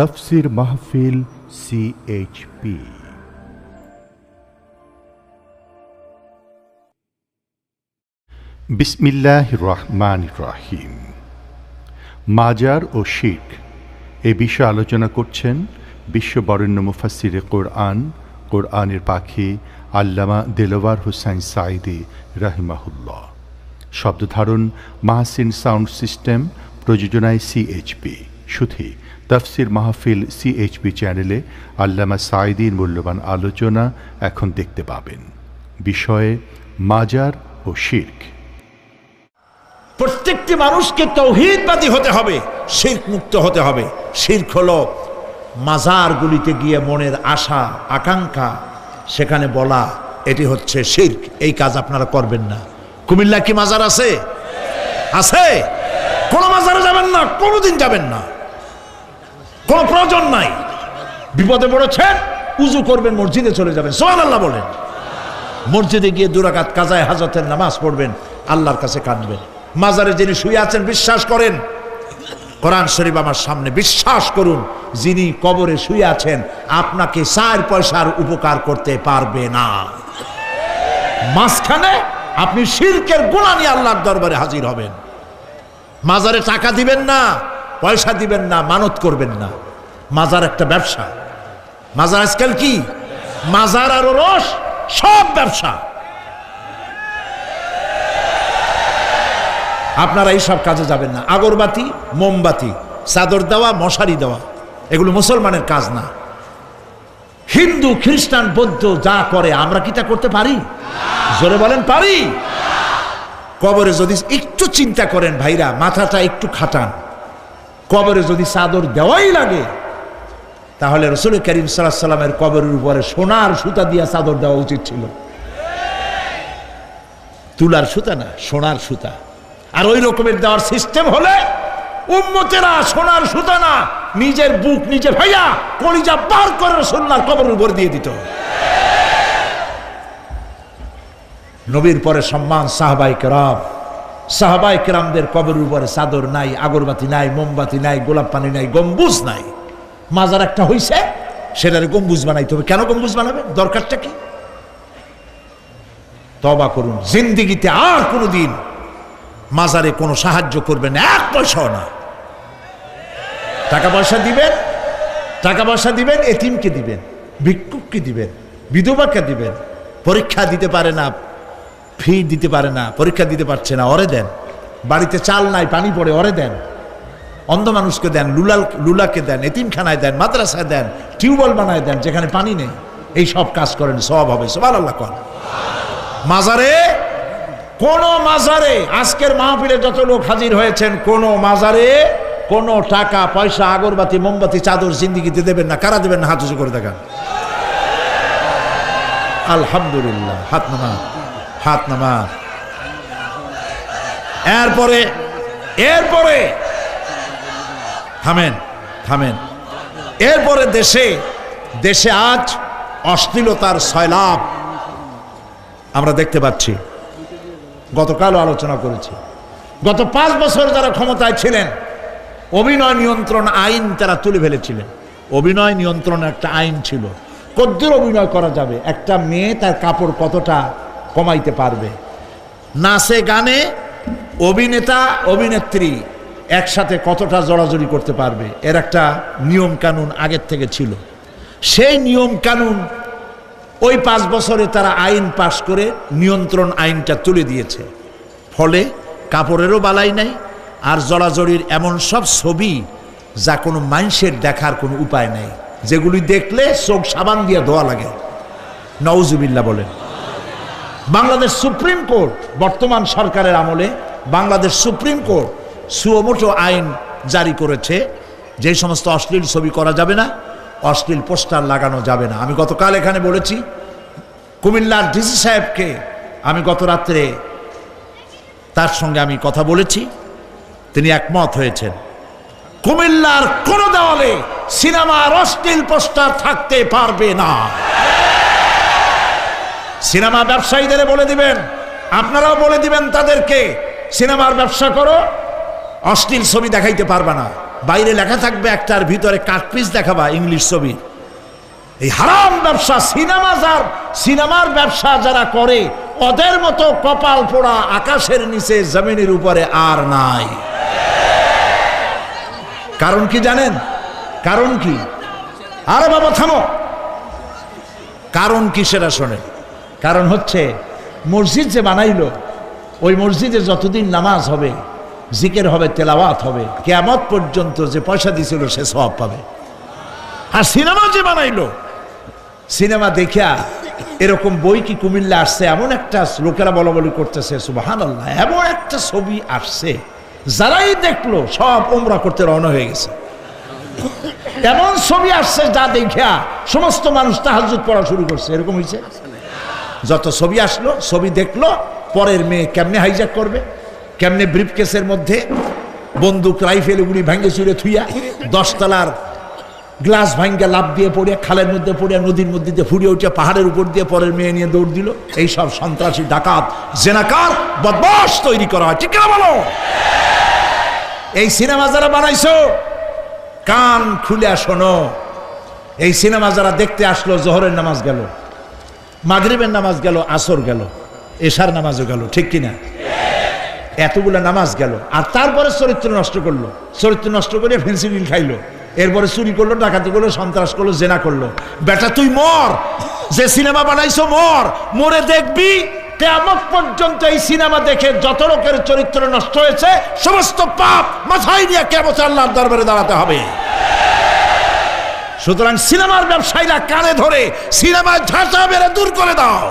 তাফসীর মাহফিল CHP। বিসমিল্লাহির রহমানির রহিম। মাজার ও শিরক এ বিষয়ে আলোচনা করছেন বিশ্ববরেণ্য মুফাসসিরে কোরআন, কোরআনের পাখি আল্লামা দেলোয়ার হোসাইন সাঈদী রাহিমাহুল্লাহ। শব্দধারণ মাহসিন সাউন্ড সিস্টেম, প্রযোজনায় CHP। শুধু তাফসীর মাহফিল CHP চ্যানেলে আল্লামা সাঈদীর মূল্যবান আলোচনা এখন দেখতে পাবেন। বিষয়ে মাজার ও শিরক। প্রত্যেকটি মানুষকে তাওহীদবাদী হতে হবে, শিরক মুক্ত হতে হবে। শিরক হলো মাজারগুলিতে গিয়ে মনের আশা আকাঙ্ক্ষা সেখানে বলা, এটি হচ্ছে শিরক। এই কাজ আপনারা করবেন না। কুমিল্লা কি মাজার আছে? আছে? কোন মাজারে যাবেন না, কোনোদিন যাবেন না, কোনো প্রয়োজন নাই। বিপদে পড়েছেন, উযু করবেন, মসজিদে চলে যাবেন, সুবহানাল্লাহ বলেন। মসজিদে গিয়ে 2 রাকাত কাজায়ে হাজতের নামাজ পড়বেন, আল্লাহর কাছে কাঁদবেন। মাজারে যিনি শুয়ে আছেন বিশ্বাস করেন, কোরআন শরীফ আমার সামনে, বিশ্বাস করুন, যিনি কবরে শুয়ে আছেন আপনাকে 4 পয়সার উপকার করতে পারবে না। মাঝখানে আপনি শিরকের গুনাহ নিয়ে আল্লাহর দরবারে হাজির হবেন। মাজারে টাকা দিবেন না, পয়সা দিবেন না, মানত করবেন না। মাজার একটা ব্যবসা। মাজার আজকাল কি? মাজার আর রস সব ব্যবসা। আপনারা এইসব কাজে যাবেন না। আগরবাতি, মোমবাতি, চাদর দেওয়া, মশারি দেওয়া, এগুলো মুসলমানের কাজ না। হিন্দু, খ্রিস্টান, বৌদ্ধ যা করে আমরা কি তা করতে পারি? জোরে বলেন, পারি? কবরে যদি একটু চিন্তা করেন ভাইরা, মাথাটা একটু খাটান, কবরে যদি চাদর দেওয়াই লাগে তাহলে রাসূল করিম সাল্লাল্লাহু আলাইহি সাল্লামের কবরের উপরে সোনার সুতা দিয়ে চাদর দেওয়া উচিত ছিল। তুলার সুতা না, সোনার সুতা। আর ওই রকমের দেওয়ার সিস্টেম হলে উম্মতেরা সোনার সুতা না, নিজের বুক নিজে ভাইয়া কলিজা পার করে রাসূলুল্লাহর কবরের উপর দিয়ে দিত। নবীর পরে সম্মান সাহাবায়ে কেরাম। সাহাবায়ে কেরামদের কবরের উপরে চাদর নাই, আগরবাতি নাই, মোমবাতি নাই, গোলাপ পানি নাই, গম্বুজ নাই। মাজার একটা হইছে, সেটারে গম্বুজ বানাইতে হবে। কেন গম্বুজ বানাবে? দরকারটা কি? তওবা করুন, জিন্দেগিতে আর কোনোদিন মাজারে কোনো সাহায্য করবেন, 1 পয়সাও না। টাকা পয়সা দিবেন, টাকা পয়সা দিবেন, এতিমকে দিবেন, ভিক্ষুককে দিবেন, বিধবাকে দিবেন। পরীক্ষা দিতে পারে না, ফি দিতে পারে না, পরীক্ষা দিতে পারছে না, ওরে দেন। বাড়িতে চাল নাই, পানি পড়ে, ওরে দেন। অন্ধ মানুষকে দেন, লুলাকে দেন, এতিমখানায় দেন, মাদ্রাসায় দেন, টিউবওয়েল বানায় দেন যেখানে পানি নেই। এই সব কাজ করেন, সওয়াব হবে। সুবহানাল্লাহ কর। মাজারে, কোন মাজারে, আজকের মাহফিলে যত লোক হাজির হয়েছেন, কোন মাজারে কোনো টাকা পয়সা, আগরবাতি, মোমবাতি, চাদর জিন্দেগিতে দেবেন না। কারা দেবেন না? হাত উঁচু করে দেখান। আলহামদুলিল্লাহ। হাত নামা, হাত নামা। এরপরে থামেন, থামেন। এরপরে দেশে আজ অশ্লীলতার সয়লাব আমরা দেখতে পাচ্ছি। গতকালও আলোচনা করেছি। গত 5 বছর যারা ক্ষমতায় ছিলেন, অভিনয় নিয়ন্ত্রণ আইন তারা তুলে ফেলেছিলেন। অভিনয় নিয়ন্ত্রণ একটা আইন ছিল, কতদূর অভিনয় করা যাবে, একটা মেয়ে তার কাপড় কতটা কমাইতে পারবে, নাচে গানে অভিনেতা অভিনেত্রী একসাথে কতটা জড়াজড়ি করতে পারবে, এর একটা নিয়ম কানুন আগের থেকে ছিল। সেই নিয়ম কানুন ওই 5 বছরে তারা আইন পাশ করে নিয়ন্ত্রণ আইনটা তুলে দিয়েছে। ফলে কাপড়েরও বালাই নাই, আর জড়াজড়ির এমন সব ছবি যা কোনো মানুষের দেখার কোনো উপায় নাই, যেগুলি দেখলে চোখ সাবান দিয়ে ধোয়া লাগে। নাউজুবিল্লাহ বলেন। বাংলাদেশ সুপ্রিম কোর্ট, বর্তমান সরকারের আমলে বাংলাদেশ সুপ্রিম কোর্ট সুমোটো আইন জারি করেছে, যে সমস্ত অশ্লীল ছবি করা যাবে না, অশ্লীল পোস্টার লাগানো যাবে না। আমি গতকাল এখানে বলেছি, কুমিল্লার ডিসি সাহেবকে আমি গত রাত্রে তার সঙ্গে আমি কথা বলেছি, তিনি একমত হয়েছেন। কুমিল্লার কোন দেওয়ালে সিনেমার অশ্লীল পোস্টার থাকতে পারবে না। সিনেমা ব্যবসায়ীদের বলে দিবেন, আপনারাও বলে দিবেন তাদেরকে, সিনেমার ব্যবসা করো, অশ্লীল ছবি দেখাইতে পারবে না। বাইরে লেখা থাকবে একটার ভিতরে কাটপিস দেখাবা ইংলিশ ছবি। এই হারাম ব্যবসা, সিনেমার ব্যবসা যারা করে ওদের মতো কপাল পোড়া আকাশের নিচে জমিনের উপরে আর নাই। কারণ কি জানেন? কারণ কি? আরে বাবা থামো, কারণ কি সেটা শোনেন। কারণ হচ্ছে মসজিদ যে বানাইলো, ওই মসজিদে যতদিন নামাজ হবে, জিকির হবে, তেলাওয়াত হবে, কিয়ামত পর্যন্ত যে পয়সা দিছিল সে সওয়াব পাবে। আর সিনেমা যে বানাইলো, সিনেমা দেখিয়া এরকম বই কি কুমিল্লা আসছে, এমন একটা লোকেরা বলা বলি করতেছে সুবহানাল্লাহ, এমন একটা ছবি আসছে যারাই দেখলো সব উমরা করতে রওনা হয়ে গেছে। এমন ছবি আসছে যা দেখিয়া সমস্ত মানুষ তাহাজ্জুদ পড়া শুরু করছে। এরকম হয়েছে। যত ছবি আসলো, ছবি দেখলো, পরের মেয়ে কেমনে হাইজ্যাক করবে, কেমনে ব্রিফকেসের মধ্যে বন্দুক রাইফেল এগুলি ভাঙ্গে চুরে থুইয়া 10 তলার গ্লাস ভাঙ্গা লাভ দিয়ে পড়িয়া খালের মধ্যে পড়িয়া নদীর মধ্যে দিয়ে ফুড়িয়ে উঠিয়া পাহাড়ের উপর দিয়ে পরের মেয়ে নিয়ে দৌড় দিল। এইসব সন্ত্রাসী, ডাকাত, জেনাকার, বদমাশ তৈরি করা হয়। ঠিক না বলো? এই সিনেমা যারা বানাইছো কান খুলে শোনো, এই সিনেমা যারা দেখতে আসলো, জোহরের নামাজ গেল, মাগরিবের নামাজ গেল, আসর গেল, এশার নামাজও গেল, ঠিক কিনা? এতগুলা নামাজ গেল, আর তারপরে চরিত্র নষ্ট করলো। চরিত্র নষ্ট করে ফেন্সিডিল খাইলো, এরপরে চুরি করলো, ডাকাতি করলো, সন্ত্রাস করলো, জেনা করলো। বেটা তুই মর, যে সিনেমা বানাইছো মর, মরে দেখবি কিয়ামত পর্যন্ত এই সিনেমা দেখে যত লোকের চরিত্র নষ্ট হয়েছে সমস্ত পাপ মাথায় নিয়ে কিয়ামত আল্লাহর দরবারে দাঁড়াতে হবে। সুতরাং সিনেমার ব্যবসায়ীরা কানে ধরে সিনেমায় ঝাঁটা মেরে দূর করে দাও।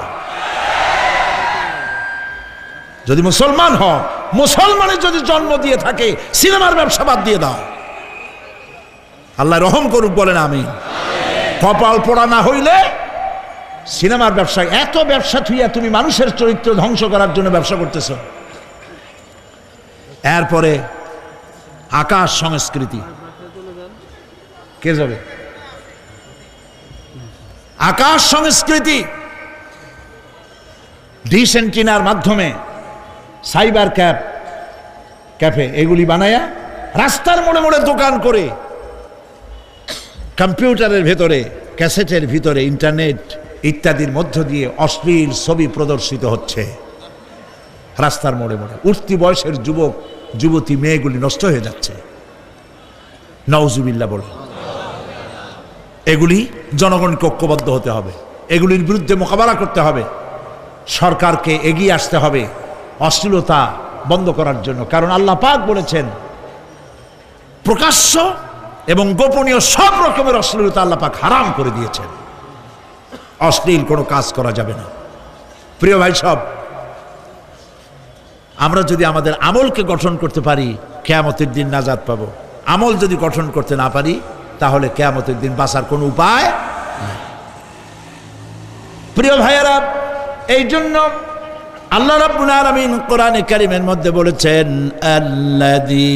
যদি মুসলমান হও, মুসলমানের যদি জন্ম দিয়ে থাকে, সিনেমার ব্যবসা বাদ দিয়ে দাও। আল্লাহ রহম করুক, বলেন আমিন। কপাল পোড়া না হইলে সিনেমার ব্যবসা, এত ব্যবসা থুইয়া তুমি মানুষের চরিত্র ধ্বংস করার জন্য ব্যবসা করতেছ। এরপরে আকাশ সংস্কৃতি, কে যাবে? আকাশ সংস্কৃতি ডিশ এন্টিনার মাধ্যমে সাইবার ক্যাফে এগুলি বানায়া রাস্তার মোড়ে মোড়ে দোকান করে, কম্পিউটারের ভেতরে, ক্যাসেটের ভিতরে, ইন্টারনেট ইত্যাদির মধ্য দিয়ে অশ্লীল ছবি প্রদর্শিত হচ্ছে রাস্তার মোড়ে মোড়ে। উঠতি বয়সের যুবক যুবতী মেয়েগুলি নষ্ট হয়ে যাচ্ছে। নাউজুবিল্লাহ বলে। এগুলি জনগণকে ঐক্যবদ্ধ হতে হবে, এগুলির বিরুদ্ধে মোকাবেলা করতে হবে। সরকারকে এগিয়ে আসতে হবে অশ্লীলতা বন্ধ করার জন্য। কারণ আল্লাহ পাক বলেছেন প্রকাশ্য এবং গোপনীয় সব রকমের অশ্লীলতা আল্লাহ পাক হারাম করে দিয়েছেন। অশ্লীল কোনো কাজ করা যাবে না। প্রিয় ভাই সব, আমরা যদি আমাদের আমলকে গঠন করতে পারি, কিয়ামতের দিন নাজাত পাবো। আমল যদি গঠন করতে না পারি, তাহলে কিয়ামতের দিন বাঁচার কোনো উপায় নাই। প্রিয় ভাইয়েরা, এই জন্য আল্লাহ রাব্বুল আলামিন কোরআনে কারীমের মধ্যে বলেছেন, আল্লাযী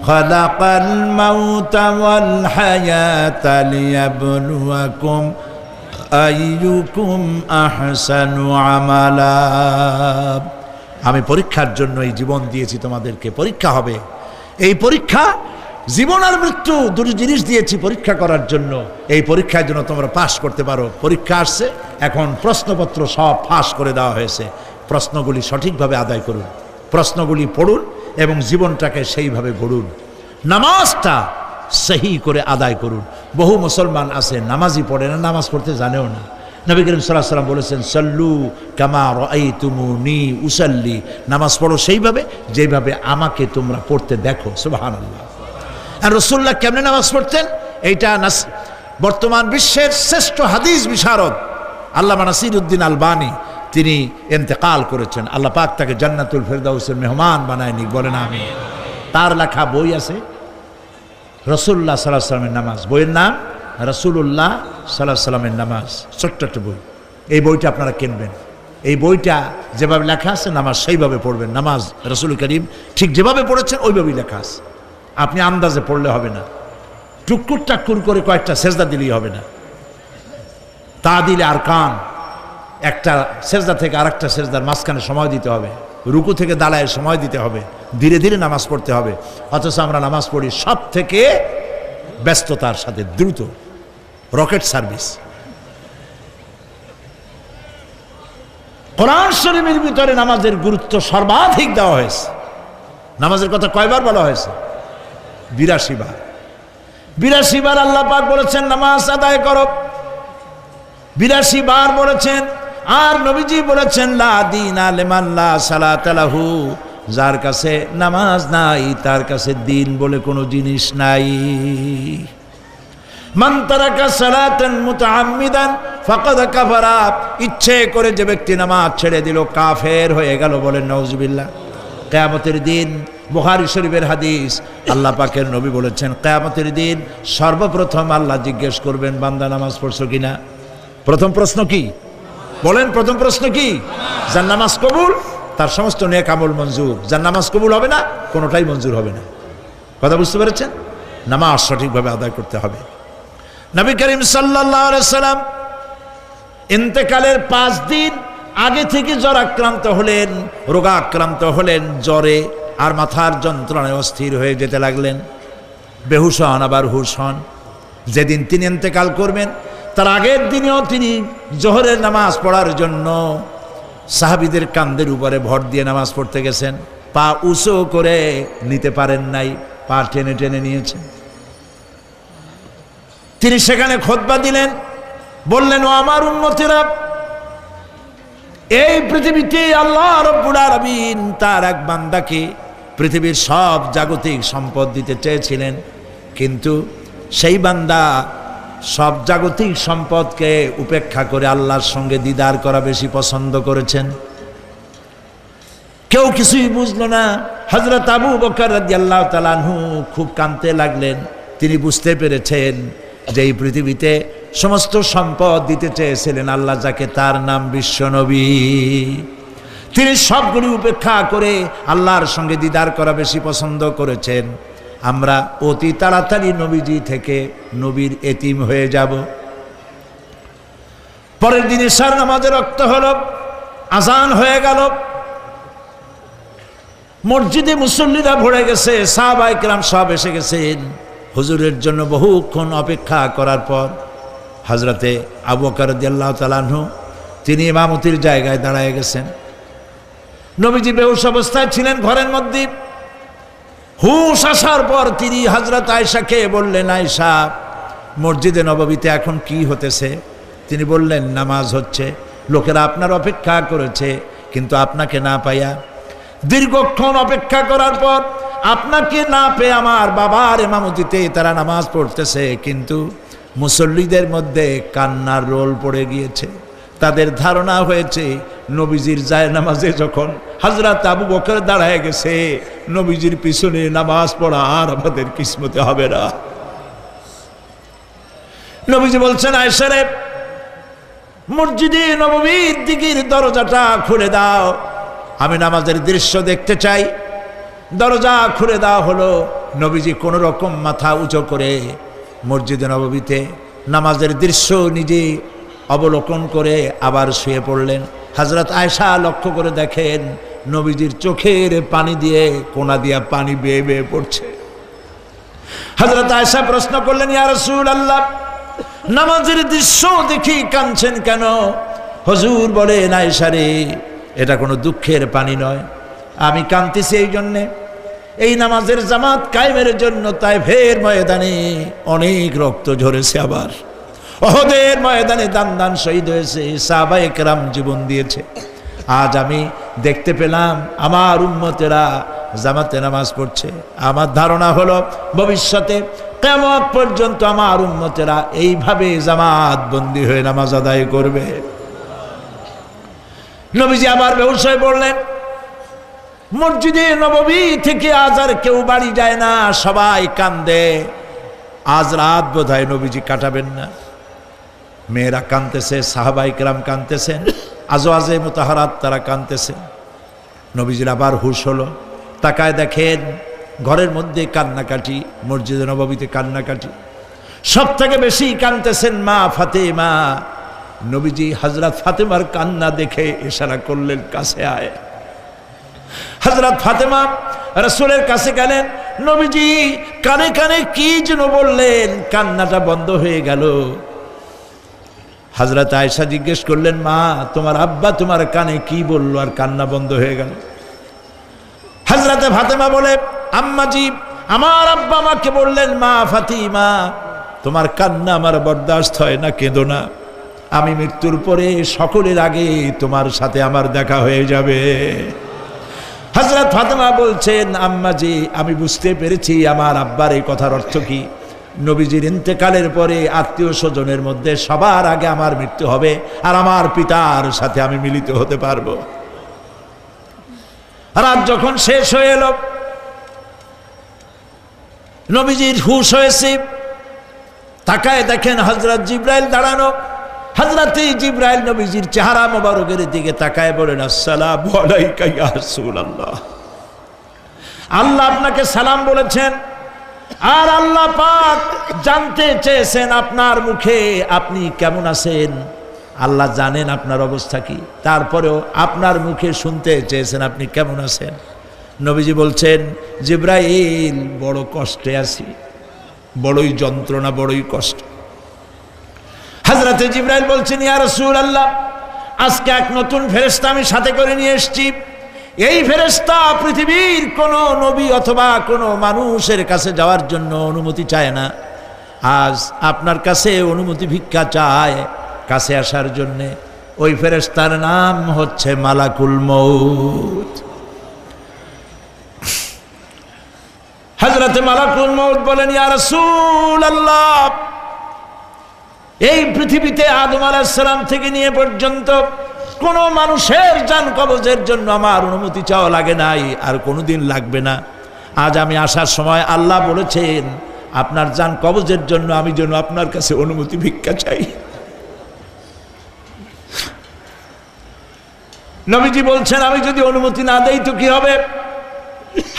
খালাকাল মাউতা ওয়াল হায়াতা লিয়াবলুয়াকুম আইয়ুকুম আহসানু আমালা। আমি পরীক্ষার জন্য এই জীবন দিয়েছি, তোমাদেরকে পরীক্ষা হবে। এই পরীক্ষা, জীবন আর মৃত্যু দুটো জিনিস দিয়েছি পরীক্ষা করার জন্য। এই পরীক্ষার জন্য তোমরা পাস করতে পারো। পরীক্ষা আসছে, এখন প্রশ্নপত্র সব ফাঁস করে দেওয়া হয়েছে। প্রশ্নগুলি সঠিকভাবে আদায় করুন, প্রশ্নগুলি পড়ুন এবং জীবনটাকে সেইভাবে গড়ুন। নামাজটা সহি করে আদায় করুন। বহু মুসলমান আছে নামাজই পড়ে না, নামাজ পড়তে জানেও না। নবী করিম সাল্লাল্লাহু আলাইহি ওয়াসাল্লাম বলেছেন, সাল্লু কামা রাআইতুমুনি উসাল্লি, নামাজ পড়ো সেইভাবে যেভাবে আমাকে তোমরা পড়তে দেখো। সুবহানাল্লাহ। আর রাসূলুল্লাহ কেমনে নামাজ পড়তেন, এইটা বর্তমান বিশ্বের শ্রেষ্ঠ হাদিস বিশারদ আল্লামা নাসিরউদ্দিন আলবানী তিনি ইন্তেকাল করেছেন। আল্লাহ পাক তাকে জান্নাতুল ফেরদাউসের মেহমান বানায় নিক, বলেন আমিন। তার লেখা বই আছে রাসূলুল্লাহ সাল্লাল্লাহু আলাইহি ওয়াসাল্লামের নামাজ। বইয়ের নাম রাসূলুল্লাহ সাল্লাল্লাহু আলাইহি ওয়াসাল্লামের নামাজ। ছোট্ট একটা বই। এই বইটা আপনারা কিনবেন। এই বইটা যেভাবে লেখা আছে নামাজ সেইভাবে পড়বেন। নামাজ রাসূল করিম ঠিক যেভাবে পড়েছেন ওইভাবেই লেখা আছে। আপনি আন্দাজে পড়লে হবে না, টুকুর টাক্কুর করে কয়েকটা সেজদা দিলেই হবে না। তা দিলে আর কান, একটা সেজদা থেকে আরেকটা সেজদার মাঝখানে সময় দিতে হবে। রুকু থেকে দাঁড়ায় সময় দিতে হবে, ধীরে ধীরে নামাজ পড়তে হবে। অথচ আমরা নামাজ পড়ি সব থেকে ব্যস্ততার সাথে, দ্রুত, রকেট সার্ভিস। কোরআন শরীফের ভিতরে নামাজের গুরুত্ব সর্বাধিক দেওয়া হয়েছে। নামাজের কথা কয়বার বলা হয়েছে? 82 বার। 82 বার আল্লাহ পাক বলেছেন নামাজ আদায় করো, 82 বার বলেছেন। আর নবীজি বলেছেন লা দীনা লিমান লা সালাতা লাহু, যার কাছে নামাজ নাই তার কাছে দিন বলে কোনো জিনিস নাই। মান তারাকা সালাতান মুতাআম্মিদান ফাকাদ কাফারা, ইচ্ছে করে যে ব্যক্তি নামাজ ছেড়ে দিল কাফের হয়ে গেল, বলেন নাউজুবিল্লাহ। কিয়ামতের দিন, বুখারী শরীফের হাদিস, আল্লাহ পাকের নবী বলেছেন কিয়ামতের দিন সর্বপ্রথম আল্লাহ জিজ্ঞেস করবেন বান্দা নামাজ পড়ছো কিনা। প্রথম প্রশ্ন কি বলেন? প্রথম প্রশ্ন কি? যার নামাজ কবুল তার সমস্ত নেক আমল মঞ্জুর, যার নামাজ কবুল হবে না কোনোটাই মঞ্জুর হবে না। কথা বুঝতে পেরেছেন? নামাজ সঠিকভাবে আদায় করতে হবে। নবী করিম সাল্লাল্লাহু আলাইহি সাল্লাম ইন্তেকালের 5 দিন আগে থেকে জ্বর আক্রান্ত হলেন, রোগাক্রান্ত হলেন, জ্বরে আর মাথার যন্ত্রণায় অস্থির হয়ে যেতে লাগলেন, বেহুশ হন আবার হুশ হন। যেদিন তিনি ইন্তেকাল করবেন তার আগের দিনেও তিনি জোহরের নামাজ পড়ার জন্য সাহাবীদের কাঁধের উপরে ভর দিয়ে নামাজ পড়তে গেছেন, পা উঁচু করে নিতে পারেন নাই, পা টেনে টেনে নিয়েছেন। তিনি সেখানে খুতবা দিলেন, বললেন ও আমার উম্মতেরা, এই পৃথিবীতে আল্লাহ রাব্বুল আলামিন তার এক বান্দাকে পৃথিবীর সব জাগতিক সম্পদ দিতে চেয়েছিলেন, কিন্তু সেই বান্দা সব জাগতিক সম্পদকে উপেক্ষা করে আল্লাহর সঙ্গে দিদার করা বেশি পছন্দ করেছেন। কেউ কিছুই বুঝলো না। হযরত আবু বকর রাদিয়াল্লাহু তাআলা আনহু খুব কাঁদতে লাগলেন। তিনি বুঝতে পেরেছেন যে এই পৃথিবীতে সমস্ত সম্পদ দিতে চেয়েছিলেন আল্লাহ যাকে, তার নাম বিশ্বনবী। তিনি সবগুলি উপেক্ষা করে আল্লাহর সঙ্গে দিদার করা বেশি পছন্দ করেছেন। আমরা অতি তাড়াতাড়ি নবীজি থেকে নবীর এতিম হয়ে যাব। পরের দিন ইশার নামাজের রক্ত হলো, আজান হয়ে গেল, মসজিদে মুসল্লিরা ভরে গেছে, সাহাবায়ে কেরাম সব এসে গেছেন। হুজুরের জন্য বহুক্ষণ অপেক্ষা করার পর হযরতে আবু বকর রাদিয়াল্লাহু তাআলা আনহু তিনি ইমামতির জায়গায় দাঁড়ায় গেছেন। নবীজি বেহুশ অবস্থায় ছিলেন ঘরের মধ্যে। হুশ আসার পর তিনি হযরত আয়েশাকে বললেন, আয়েশা, মসজিদে নববীতে এখন কি হতেছে? তিনি বললেন, নামাজ হচ্ছে, লোকেরা আপনার অপেক্ষা করেছে, কিন্তু আপনাকে না পাইয়া দীর্ঘক্ষণ অপেক্ষা করার পর আপনাকে না পেয়ে আমার বাবার ইমামতিতে তারা নামাজ পড়তেছে, কিন্তু মুসল্লিদের মধ্যে কান্নার রোল পড়ে গিয়েছে। তাদের ধারণা হয়েছে নবীজির জায়নামাজে যখন হযরত আবু বকর দাঁড়ায় গেছে, নবীজির পিছনে নামাজ পড়া আর আমাদের কিসমতে হবে না। নবীজি বলছেন, আয়েশা রে, মসজিদে নববীর দিকের দরজাটা খুলে দাও, আমি নামাজের দৃশ্য দেখতে চাই। দরজা খুলে দেওয়া হলো। নবীজি কোনো রকম মাথা উঁচু করে মসজিদে নববীতে নামাজের দৃশ্য নিজে অবলোকন করে আবার শুয়ে পড়লেন। হযরত আয়েশা লক্ষ্য করে দেখেন নবীজির চোখের পানি দিয়ে কোনা দিয়া পানি বেয়ে বেয়ে পড়ছে। হযরত আয়েশা প্রশ্ন করলেন, ইয়া রাসূলুল্লাহ, নামাজের দৃশ্য দেখি কাঁদছেন কেন? হুজুর বলেন, আয়েশা রে, এটা কোনো দুঃখের পানি নয়, আমি কাঁদতেছি এই জন্যে, এই নামাজের জামাত কায়েমের জন্য তায়েফের ময়দানে অনেক রক্ত ঝরেছে, আবার উহুদের ময়দানে দান দান শহীদ হয়েছে, সাহাবায়ে কেরাম জীবন দিয়েছে। আজ আমি দেখতে পেলাম আমার উম্মতেরা জামাতে নামাজ পড়ছে। আমার ধারণা হলো ভবিষ্যতে কিয়ামত পর্যন্ত আমার উম্মতেরা এইভাবে জামাত বন্দী হয়ে নামাজ আদায় করবে। নবীজি আবার বেহুশ হয়ে পড়লেন। মসজিদে নববী থেকে আজ আর কেউ বাড়ি যায় না, সবাই কান্দে। আজ রাত বোধহয় নবীজি কাটাবেন না। মেয়েরা কাঁদতেছে, সাহাবায়ে কেরাম কাঁদতেছেন, আজওয়াজে মুতাহারাত তারা কাঁদতেছেন। নবীজির আবার হুশ হলো, তাকায় দেখেন ঘরের মধ্যে কান্নাকাটি, মসজিদে নববীতে কান্নাকাটি। সব থেকে বেশি কাঁদতেছেন মা ফাতেমা। নবীজি হযরত ফাতেমার কান্না দেখে ইশারা করলেন, কাছে আয়। হযরত ফাতেমা রাসূলের কাছে গেলেন, নবীজি কানে কানে কি যেন বললেন, কান্নাটা বন্ধ হয়ে গেল। হযরত আয়েশা জিজ্ঞেস করলেন, মা তোমার আব্বা তোমার কানে কি বললো আর কান্না বন্ধ হয়ে গেল? হযরত ফাতেমা বলে, আম্মাজি আমার আব্বা আমাকে বললেন, মা ফাতিমা তোমার কান্না আমার বরদাস্ত হয় না, কেঁদো না, আমি মৃত্যুর পরে সকলের আগে তোমার সাথে আমার দেখা হয়ে যাবে। হযরত ফাতেমা বলছেন, আম্মাজি আমি বুঝতে পেরেছি আমার আব্বার এই কথার অর্থ কি। নবীজির ইন্তেকালের পরে আত্মীয় স্বজনের মধ্যে সবার আগে আমার মৃত্যু হবে আর আমার পিতার সাথে আমি মিলিত হতে পারবো। রাত যখন শেষ হয়ে এলো, নবীজির হুঁশ হয়েছে, তাকায় দেখেন হযরত জিবরাইল দাঁড়ানো। হযরত জিবরাইল নবীজির চেহারা মোবারকের দিকে তাকায় বলেন, আসসালামু আলাইকা ইয়া রাসূলুল্লাহ, আল্লাহ আপনাকে সালাম বলেছেন আর আল্লাহ পাক জানতে চেয়েছেন আপনার মুখে আপনি কেমন আছেন। আল্লাহ জানেন আপনার অবস্থা কি, তারপরেও আপনার মুখে শুনতে চেয়েছেন আপনি কেমন আছেন। নবীজি বলছেন, জিবরাইল বড় কষ্টে আছি, বড়ই যন্ত্রণা, বড়ই কষ্ট। হযরতে জিবরাইল বলছেন, ইয়া রাসূলুল্লাহ আজকে এক নতুন ফেরেশতা আমি সাথে করে নিয়ে এসেছি। এই ফেরেশতা পৃথিবীর কোন নবী অথবা কোনো মানুষের কাছে যাওয়ার জন্য অনুমতি চায় না, আজ আপনার কাছে অনুমতি ভিক্ষা চায় কাছে আসার জন্য। ওই ফেরেশতার নাম হচ্ছে মালাকুল মউত। হযরতে মালাকুল মউত বলেন, ইয়া রাসূলুল্লাহ এই পৃথিবীতে আদম আলাইহিস সালাম থেকে নিয়ে পর্যন্ত কোন মানুষের জান কবজের জন্য আমার অনুমতি চাওয়া লাগে নাই, আর কোনোদিন লাগবে না। আজ আমি আসার সময় আল্লাহ বলেছেন আপনার জান কবজের জন্য আমি যেন আপনার কাছে অনুমতি ভিক্ষা চাই। নবীজি বলছেন, আমি যদি অনুমতি না দেই তো কি হবে?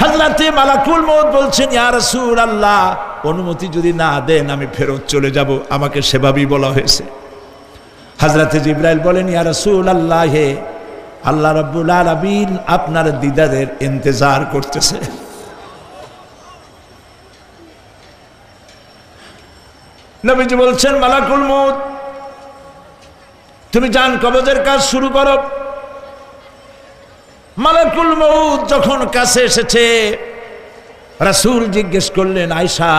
হযরতে মালাকুল মউত বলছেন, ইয়া রাসূলুল্লাহ অনুমতি যদি না দেন আমি ফেরত চলে যাব, আমাকে সেভাবেই বলা হয়েছে। হযরতে জিবরাইল বলেন, ইয়া রাসূলুল্লাহ হে আল্লাহ রাব্বুল আলামিন আপনার দিদারের ইন্তজার করতেছে। নবীজি বলছেন, মালাকুল মউত তুমি জান কবজের কাজ শুরু করো। মালাকুল মউত যখন কাছে এসেছে, রাসূল জিজ্ঞেস করলেন, আয়েশা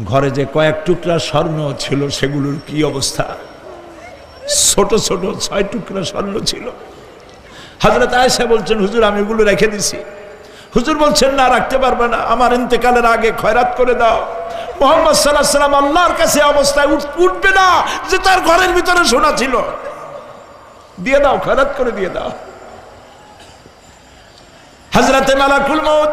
ঘরে যে কয়েক টুকরা স্বর্ণ ছিল সেগুলোর কি অবস্থা? ছোট ছোট 6 টুকরা স্বর্ণ ছিল। হযরত আয়েশা বলছেন, হুজুর আমি এগুলো রেখে দিছি। হুজুর বলছেন, না রাখতে পারবে না, আমার ইন্তেকালের আগে খয়রাত করে দাও। মুহাম্মদ সাল্লাল্লাহু আলাইহি ওয়াসাল্লাম আল্লাহর কাছে অবস্থায় উঠবে না যে তার ঘরের ভিতরে সোনা ছিল, দিয়ে দাও, খয়রাত করে দিয়ে দাও। হযরতে মালাকুল মউত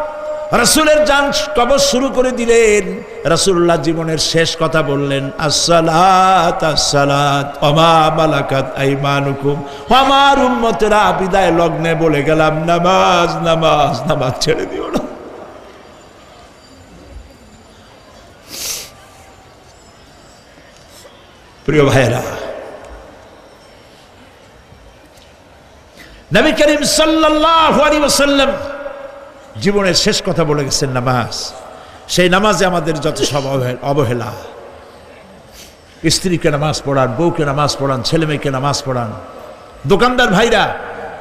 রাসূলের জান কবজ শুরু করে দিলেন। রাসূলুল্লাহ জীবনের শেষ কথা বললেন, আসসালাত আসসালাত ওয়া মা মালাকাত আইমানুকুম। আমার উম্মতেরা বিদায় লগ্নে বলে গেলাম, নামাজ নামাজ নামাজ ছেড়ে দিও না। প্রিয় ভাইরা, নবী করিম সাল্লাল্লাহু আলাইহি ওয়াসাল্লাম জীবনের শেষ কথা বলে গেছেন নামাজ। সেই নামাজে আমাদের যত সব অবহেলা, স্ত্রীকে নামাজ পড়ান, বউকে নামাজ পড়ান, ছেলে মেয়েকে নামাজ পড়ান। দোকানদার ভাইরা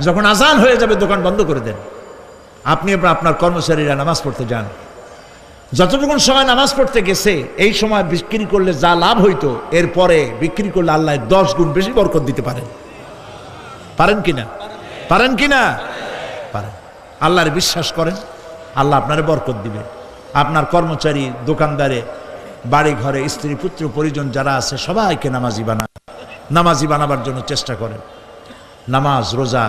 যখন আজান হয়ে যাবে দোকান বন্ধ করে দেন, আপনি আপনার কর্মচারীরা নামাজ পড়তে যান। যতটুকুন সময় নামাজ পড়তে গেছে এই সময় বিক্রি করলে যা লাভ হইতো এরপরে বিক্রি করলে আল্লাহ 10 গুণ বেশি বরকত দিতে পারেন। পারেন কিনা? পারেন কিনা? পারেন। আল্লাহর বিশ্বাস করেন, আল্লাহ আপনারে বরকত দিবে। আপনার কর্মচারী, দোকানদারে, বাড়ি ঘরে স্ত্রী পুত্র পরিজন যারা আছে সবাইকে নামাজি বানান। নামাজি বানাবার জন্য চেষ্টা করেন। নামাজ রোজা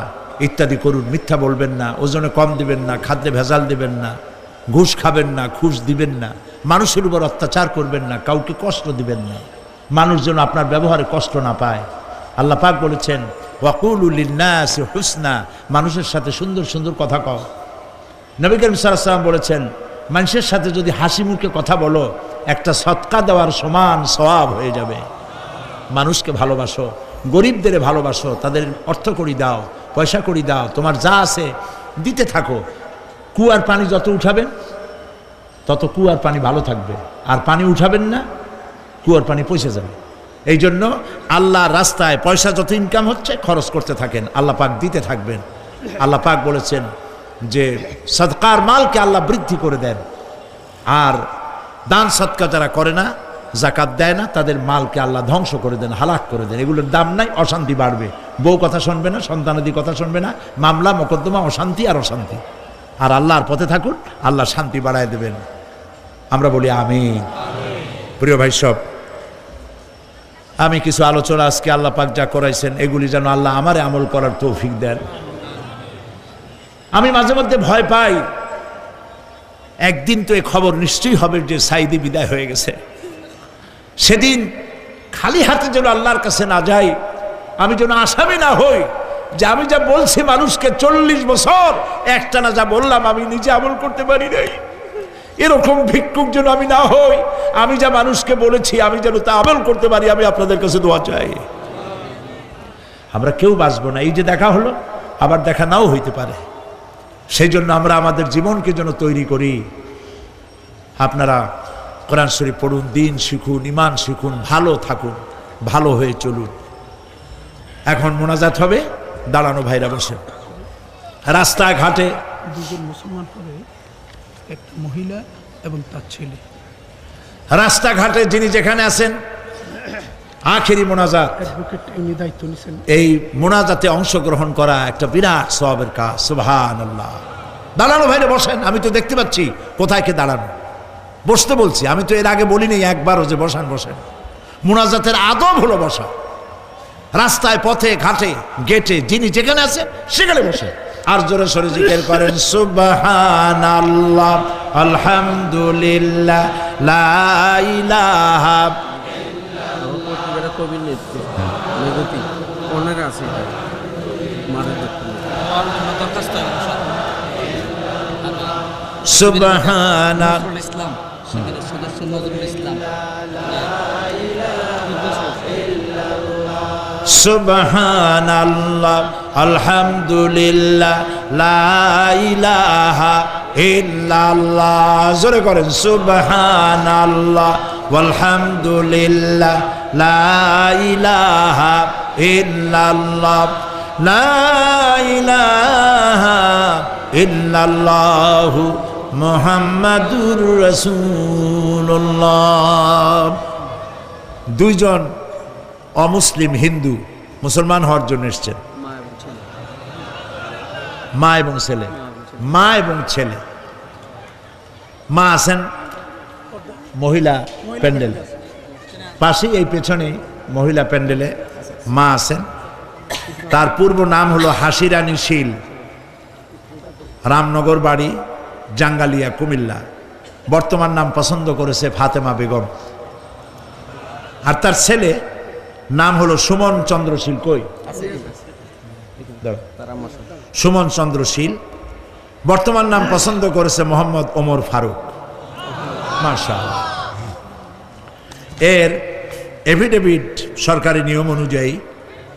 ইত্যাদি করুন। মিথ্যা বলবেন না, ওজনে কম দিবেন না, খাদ্যে ভেজাল দিবেন না, ঘুষ খাবেন না, ঘুষ দিবেন না, মানুষের উপর অত্যাচার করবেন না, কাউকে কষ্ট দিবেন না। মানুষ যেন আপনার ব্যবহারে কষ্ট না পায়। আল্লাহ পাক বলেছেন, ওয়াকুলু লিন্নাসি হুসনা, মানুষের সাথে সুন্দর সুন্দর কথা কও। নবী করিম সাল্লাল্লাহু আলাইহি ওয়াসাল্লাম বলেছেন, মানুষের সাথে যদি হাসি মুখে কথা বলো একটা সদকা দেওয়ার সমান সওয়াব হয়ে যাবে। মানুষকে ভালোবাসো, গরিবদের ভালোবাসো, তাদের অর্থ কড়ি দাও, পয়সা কড়ি দাও, তোমার যা আছে দিতে থাকো। কুয়ার পানি যত উঠাবেন তত কুয়ার পানি ভালো থাকবে, আর পানি উঠাবেন না কুয়ার পানি পয়সা যাবে। এই জন্য আল্লাহ রাস্তায় পয়সা যত ইনকাম হচ্ছে খরচ করতে থাকেন, আল্লাহ পাক দিতে থাকবেন। আল্লাহ পাক বলেছেন যে সদকার মালকে আল্লাহ বৃদ্ধি করে দেন, আর দান সদকা যারা করে না, জাকাত দেয় না, তাদের মালকে আল্লাহ ধ্বংস করে দেন, হালাক করে দেন। এগুলোর দাম নাই, অশান্তি বাড়বে, বউ কথা শুনবে না, সন্তানাদি কথা শুনবে না, মামলা মোকদ্দমা, অশান্তি আর অশান্তি। আর আল্লাহর পথে থাকুন, আল্লাহ শান্তি বাড়ায় দেবেন। আমরা বলি আমিন। প্রিয় ভাই সব, আমি কিছু আলোচনা আজকে আল্লাহ পাক যা করাইছেন এগুলি যেন আল্লাহ আমারে আমল করার তৌফিক দেন। আমি মাঝে মধ্যে ভয় পাই, একদিন তো এই খবর নিশ্চয়ই হবে যে সাইদি বিদায় হয়ে গেছে। সেদিন খালি হাতে যেন আল্লাহর কাছে না যাই, আমি যেন আসামি না হই যে আমি যা বলছি মানুষকে 40 বছর একটানা যা বললাম আমি নিজে আমল করতে পারি নাই। এরকম ভিক্ষুক যেন আমি না হই, আমি যা মানুষকে বলেছি আমি যেন তা আমল করতে পারি। আমি আপনাদের কাছে দোয়া চাই। আমরা কেউ বাঁচবো না, এই যে দেখা হলো আবার দেখা নাও হইতে পারে। সেই জন্য আমরা আমাদের জীবনকে যেন তৈরি করি। আপনারা কোরআন শরীফ পড়ুন, দিন শিখুন, ইমান শিখুন, ভালো থাকুন, ভালো হয়ে চলুন। এখন মোনাজাত হবে, দাঁড়ানো ভাইরা বসে। রাস্তাঘাটে দুজন মুসলমান হবে, একটা মহিলা এবং তার ছেলে। রাস্তাঘাটে যিনি যেখানে আছেন, আখেরি মোনাজাত, অ্যাডভোকেট উনি দায়িত্ব নিছেন। এই মোনাজাতে অংশগ্রহণ করা একটা বিরাট সওয়াবের কাজ। সুবহানাল্লাহ। দাঁড়ানো ভাইরা বসেন, আমি তো দেখতে পাচ্ছি কোথায় কে দাঁড়ানো। বসতে বলছি, আমি তো এর আগে বলিনি একবারও যে বসান বসেন। মোনাজাতের আদব হলো বসা। রাস্তায়, পথে, ঘাটে, গেটে যিনি যেখানে আছেন সেখানে বসে আর জোরে সরে জিকির করেন সুবহানাল্লাহ, আলহামদুলিল্লাহ, লা ইলাহা ইল্লাল্লাহ। কবির নেতৃত্ব মেগতি অনেক আছে সুবহানা ইসলাম, সেখানে সদস্য নজরুল ইসলাম। সুবহানাল্লাহ, আলহামদুলিল্লাহ, লা ইলাহা ইল্লাল্লাহ। জোরে করেন সুবহানাল্লাহ, আলহামদুলিল্লাহ, লা ইলাহা ইল্লাল্লাহ, লা ইলাহা ইল্লাল্লাহু মুহাম্মাদুর রাসূলুল্লাহ। দুইজন অমুসলিম হিন্দু মুসলমান হওয়ার জন্য এসছেন, মা এবং ছেলে। মা এবং ছেলে, মা আছেন মহিলা প্যান্ডেল পাশে, এই পেছনে মহিলা প্যান্ডেলে মা আছেন। তার পূর্ব নাম হলো হাসিরানী শীল, রামনগর বাড়ি, জাঙ্গালিয়া, কুমিল্লা। বর্তমান নাম পছন্দ করেছে ফাতেমা বেগম। আর তার ছেলে নাম হলো সুমন চন্দ্রশীল। কই সুমন চন্দ্রশীল। বর্তমান নাম পছন্দ করেছে মোহাম্মদ ওমর ফারুক। মাশাআল্লাহ। এর এফিডেভিট সরকারি নিয়ম অনুযায়ী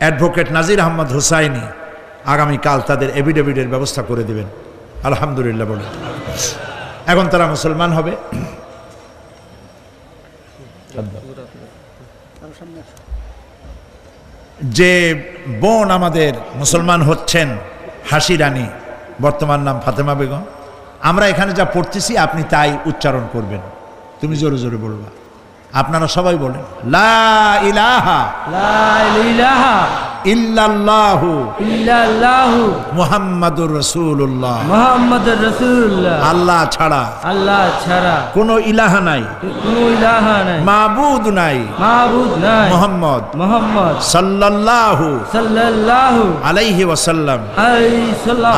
অ্যাডভোকেট নাজির আহমদ হুসাইনি আগামীকাল তাদের এফিডেভিটের ব্যবস্থা করে দেবেন। আলহামদুলিল্লাহ বলে এখন তারা মুসলমান হবে। যে বোন আমাদের মুসলমান হচ্ছেন হাসি রানী, বর্তমান নাম ফাতেমা বেগম, আমরা এখানে যা পড়তেছি আপনি তাই উচ্চারণ করবেন। তুমি জোরে জোরে বলবা, আপনারা সবাই বলেন লা ইলাহা ইল্লাল্লাহু মুহাম্মাদুর রাসূলুল্লাহ। আল্লাহ ছাড়া কোনো ইলাহা নাই, মাবুদ নাই, মুহাম্মদ সাল্লাল্লাহু আলাইহি ওয়াসাল্লাম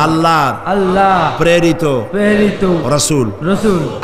আল্লাহর প্রেরিত রাসূল।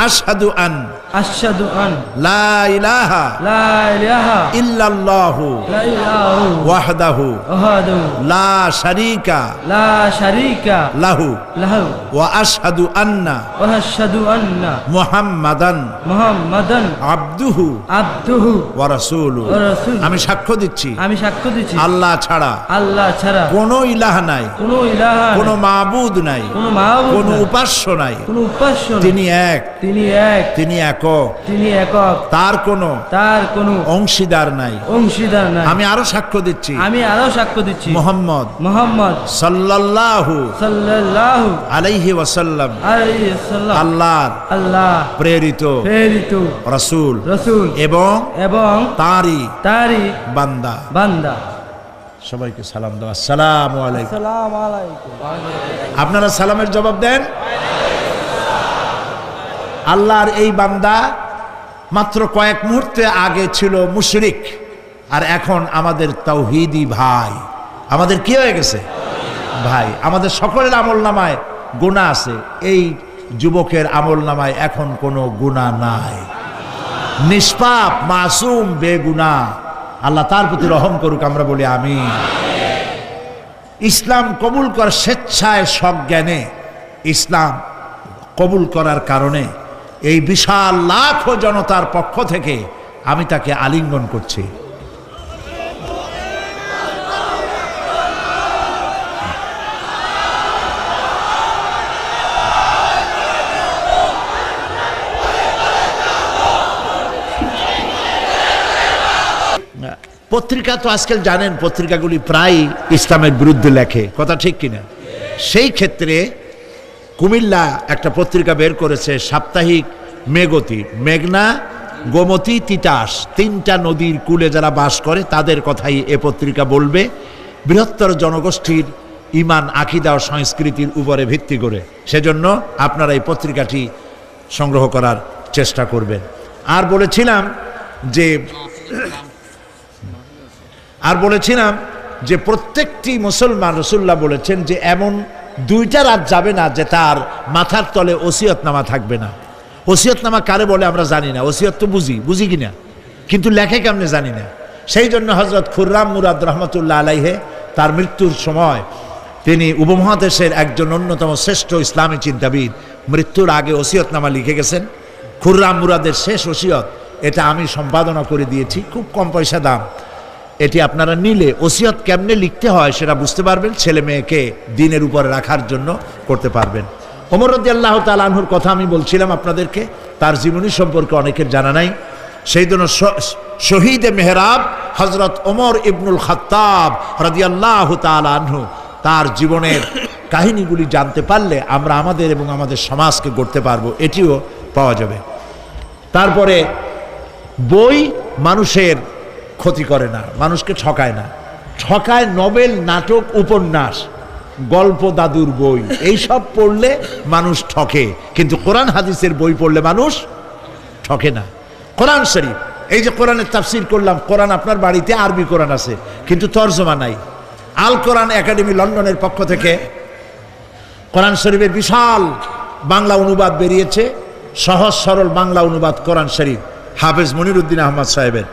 আশহাদু আন আশহাদু আন লা ইলাহা লা ইলাহা ইল্লাল্লাহু লা ইলাহা ওয়াহদাহু ওয়াহদাহু লা শারীকা লা শারীকা লাহু লাহু ওয়া আশহাদু আন্না ওয়া আশহাদু আন্না মুহাম্মাদান মুহাম্মাদান আবদুহু আবদুহু ওয়া রাসূলুহু। ওয়া রাসূলুহু। আমি সাক্ষ্য দিচ্ছি আমি সাক্ষ্য দিচ্ছি আল্লাহ ছাড়া আল্লাহ ছাড়া কোনো ইলাহ নাই, কোনো ইলাহা কোনো মাবুদ নাই, কোনো মাবুদ কোনো নাই, উপাস্য নাই। কোনো উপাস্য নাই। তিনি এক, তিনি এক, তিনি একক, তিনি একক, তার কোনো তার কোনো অংশীদার নাই। অংশীদার নাই। আমি আরো সাক্ষ্য দিচ্ছি আমি আরো সাক্ষ্য দিচ্ছি মুহাম্মদ মুহাম্মদ সাল্লাল্লাহু সাল্লাল্লাহু আলাইহি ওয়াসাল্লাম আলাইহি ওয়াসাল্লাম আল্লাহর আল্লাহ প্রেরিত প্রেরিত রাসূল রাসূল এবং এবং তারই তারই বান্দা। বান্দা। সবাইকে সালাম দাও, আসসালামু আলাইকুম। আসসালামু আলাইকুম। আপনারা সালামের জবাব দেন। আল্লাহর এই বান্দা মাত্র কয়েক মুহূর্তে আগে ছিল মুশরিক, আর এখন আমাদের তাওহীদি ভাই। আমাদের কি হয়ে গেছে? ভাই। আমাদের সকলের আমলনামায় গুনাহ আছে, এই যুবকের আমলনামায় এখন কোনো গুনাহ নাই। নিষ্পাপ, মাসুম, বেগুনাহ। আল্লাহ তার প্রতি রহম করুক, আমরা বলি আমিন। ইসলাম কবুল কর স্বেচ্ছায় সজ্ঞানে, ইসলাম কবুল করার কারণে এই বিশাল লাখো জনতার পক্ষ থেকে আমি তাকে আলিঙ্গন করছি। পত্রিকা তো আজকাল জানেন, পত্রিকাগুলি প্রায় ইসলামের বিরুদ্ধে লেখে, কথা ঠিক কিনা? সেই ক্ষেত্রে কুমিল্লা একটা পত্রিকা বের করেছে, সাপ্তাহিক মেঘতি, মেঘনা, গোমতী, তিতাস, তিনটা নদীর কূলে যারা বাস করে তাদের কথাই এ পত্রিকা বলবে, বৃহত্তর জনগোষ্ঠীর ইমান, আকিদা ও সংস্কৃতির উপরে ভিত্তি করে। সেজন্য আপনারা এই পত্রিকাটি সংগ্রহ করার চেষ্টা করবেন। আর বলেছিলাম যে প্রত্যেকটি মুসলমান, রাসূলুল্লাহ বলেছেন যে এমন দুইটা রাত যাবে না যে তার মাথার তলে ওসিয়তনামা থাকবে না। ওসিয়তনামা কারে বলে আমরা জানি না, ওসিয়ত তো বুঝি কিনা, কিন্তু লেখে কেমনে জানি না। সেই জন্য হযরত খুররাম মুরাদ রহমতুল্লাহ আলাইহে তার মৃত্যুর সময় তিনি উপমহাদেশের একজন অন্যতম শ্রেষ্ঠ ইসলামী চিন্তাবিদ, মৃত্যুর আগে ওসিয়তনামা লিখে গেছেন। খুররাম মুরাদের শেষ ওসিয়ত, এটা আমি সম্পাদনা করে দিয়েছি, খুব কম পয়সা দাম। এটি আপনারা নিলে ওসিয়ত কেমনে লিখতে হয় সেটা বুঝতে পারবেন, ছেলে মেয়েকে দিনের উপরে রাখার জন্য করতে পারবেন। ওমর রাদিয়াল্লাহু তাআলা আনহুর কথা আমি বলছিলাম আপনাদেরকে, তার জীবনী সম্পর্কে অনেকের জানা নাই। সেই জন্য শহীদে মেহরাব হযরত ওমর ইবনুল খাত্তাব রাদিয়াল্লাহু তাআলা আনহু, তার জীবনের কাহিনীগুলি জানতে পারলে আমরা আমাদের এবং আমাদের সমাজকে গড়তে পারবো, এটিও পাওয়া যাবে। তারপরে বই মানুষের ক্ষতি করে না, মানুষকে ঠকায় না, ঠকায় নভেল, নাটক, উপন্যাস, গল্প, দাদুর বই, এইসব পড়লে মানুষ ঠকে, কিন্তু কোরআন হাদিসের বই পড়লে মানুষ ঠকে না। কোরআন শরীফ, এই যে কোরআনের তাফসীর করলাম, কোরআন আপনার বাড়িতে আরবি কোরআন আছে কিন্তু তরজমা নাই। আল কোরআন একাডেমি লন্ডনের পক্ষ থেকে কোরআন শরীফের বিশাল বাংলা অনুবাদ বেরিয়েছে, সহজ সরল বাংলা অনুবাদ কোরআন শরীফ, হাফেজ মনিরুদ্দিন আহমদ সাহেবের।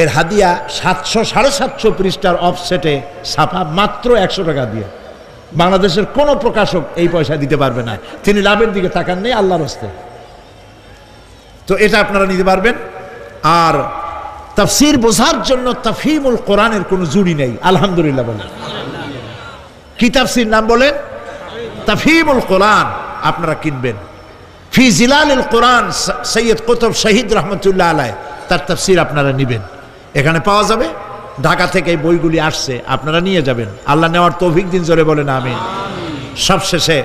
এর হাদিয়া 700-750 পৃষ্ঠার অফসেটে ছাপা, মাত্র 100 টাকা দিয়ে। বাংলাদেশের কোনো প্রকাশক এই পয়সা দিতে পারবে না, তিনি লাভের দিকে তাকান নেই, আল্লাহর হস্তে। তো এটা আপনারা নিতে পারবেন। আর তাফসীর বোঝার জন্য তাফহিমুল কোরআনের কোনো জুড়ি নেই, আলহামদুলিল্লাহ বলেন। কি তাফসীর নাম বলেন? তাফহিমুল কোরআন আপনারা কিনবেন। ফি জিলালিল কোরআন, সৈয়দ কুতুব শহীদ রহমতুল্লাহ আলাইহি, তার তাফসীর আপনারা নেবেন, এখানে পাওয়া যাবে। ঢাকা থেকে এই বইগুলি আসছে, আপনারা নিয়ে যাবেন। আল্লাহ নেওয়ার তৌফিক দিন, জোরে বলেন আমিন। সবশেষে